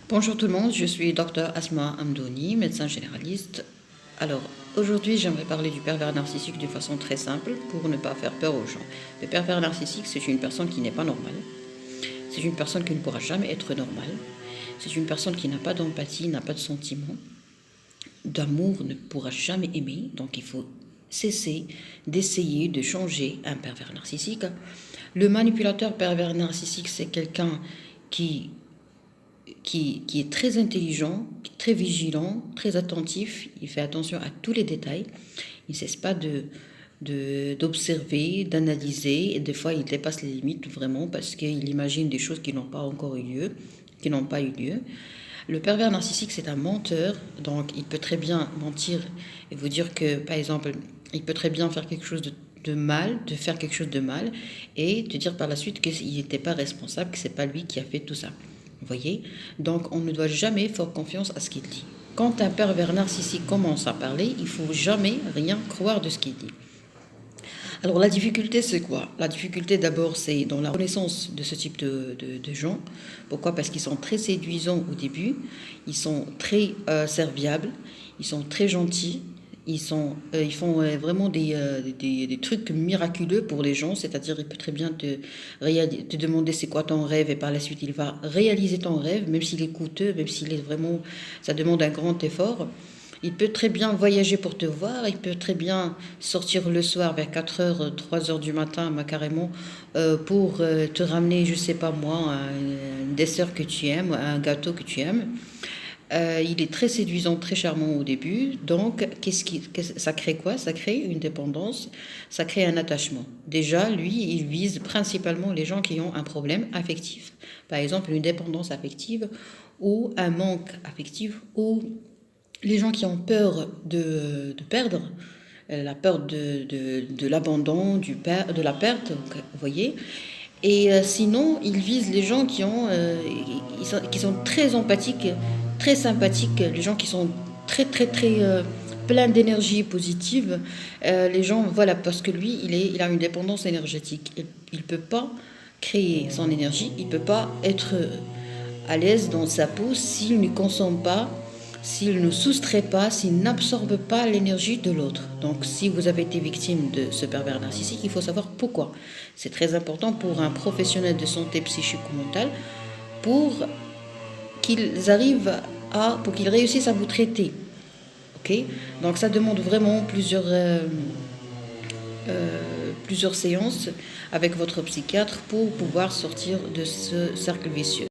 Bonjour tout le monde, je suis Dr Asma Amdouni, médecin généraliste. Alors, aujourd'hui, j'aimerais parler du pervers narcissique d'une façon très simple pour ne pas faire peur aux gens. Le pervers narcissique, c'est une personne qui n'est pas normale. C'est une personne qui ne pourra jamais être normale. C'est une personne qui n'a pas d'empathie, n'a pas de sentiment, d'amour, ne pourra jamais aimer. Donc, il faut cesser d'essayer de changer un pervers narcissique. Le manipulateur pervers narcissique, c'est quelqu'un qui qui est très intelligent, très vigilant, très attentif. Il fait attention à tous les détails. Il ne cesse pas d'observer, d'analyser. Et des fois, il dépasse les limites vraiment parce qu'il imagine des choses qui n'ont pas encore eu lieu, qui n'ont pas eu lieu. Le pervers narcissique, c'est un menteur. Donc, il peut très bien mentir et vous dire que, par exemple, il peut très bien faire quelque chose de mal, de faire quelque chose de mal et te dire par la suite qu'il n'était pas responsable, que c'est pas lui qui a fait tout ça. Vous voyez? Donc, on ne doit jamais faire confiance à ce qu'il dit. Quand un pervers narcissique commence à parler, il ne faut jamais rien croire de ce qu'il dit. Alors, la difficulté, c'est quoi? La difficulté, d'abord, c'est dans la connaissance de ce type de gens. Pourquoi? Parce qu'ils sont très séduisants au début, ils sont très serviables, ils sont très gentils, ils font vraiment des trucs miraculeux pour les gens, c'est-à-dire il peut très bien te demander c'est quoi ton rêve et par la suite il va réaliser ton rêve, même s'il est coûteux, même s'il est vraiment, ça demande un grand effort. Il peut très bien voyager pour te voir, il peut très bien sortir le soir vers 4 heures, 3 heures du matin, carrément, pour te ramener, je sais pas moi, un dessert que tu aimes, un gâteau que tu aimes. Il est très séduisant, très charmant au début. Donc, ça crée quoi? Ça crée une dépendance, ça crée un attachement. Déjà, lui, il vise principalement les gens qui ont un problème affectif. Par exemple, une dépendance affective ou un manque affectif ou les gens qui ont peur de perdre, la peur de l'abandon, de la perte, vous voyez. Et sinon, ils visent les gens qui sont très empathiques, très sympathiques, les gens qui sont très pleins d'énergie positive. Les gens, voilà, parce que lui, il a une dépendance énergétique. Il ne peut pas créer son énergie, il ne peut pas être à l'aise dans sa peau s'il ne consomme pas, s'il ne soustrait pas, s'il n'absorbe pas l'énergie de l'autre. Donc si vous avez été victime de ce pervers narcissique, il faut savoir pourquoi. C'est très important pour un professionnel de santé psychique ou mentale pour pour qu'ils réussissent à vous traiter. Ok? Donc ça demande vraiment plusieurs séances avec votre psychiatre pour pouvoir sortir de ce cercle vicieux.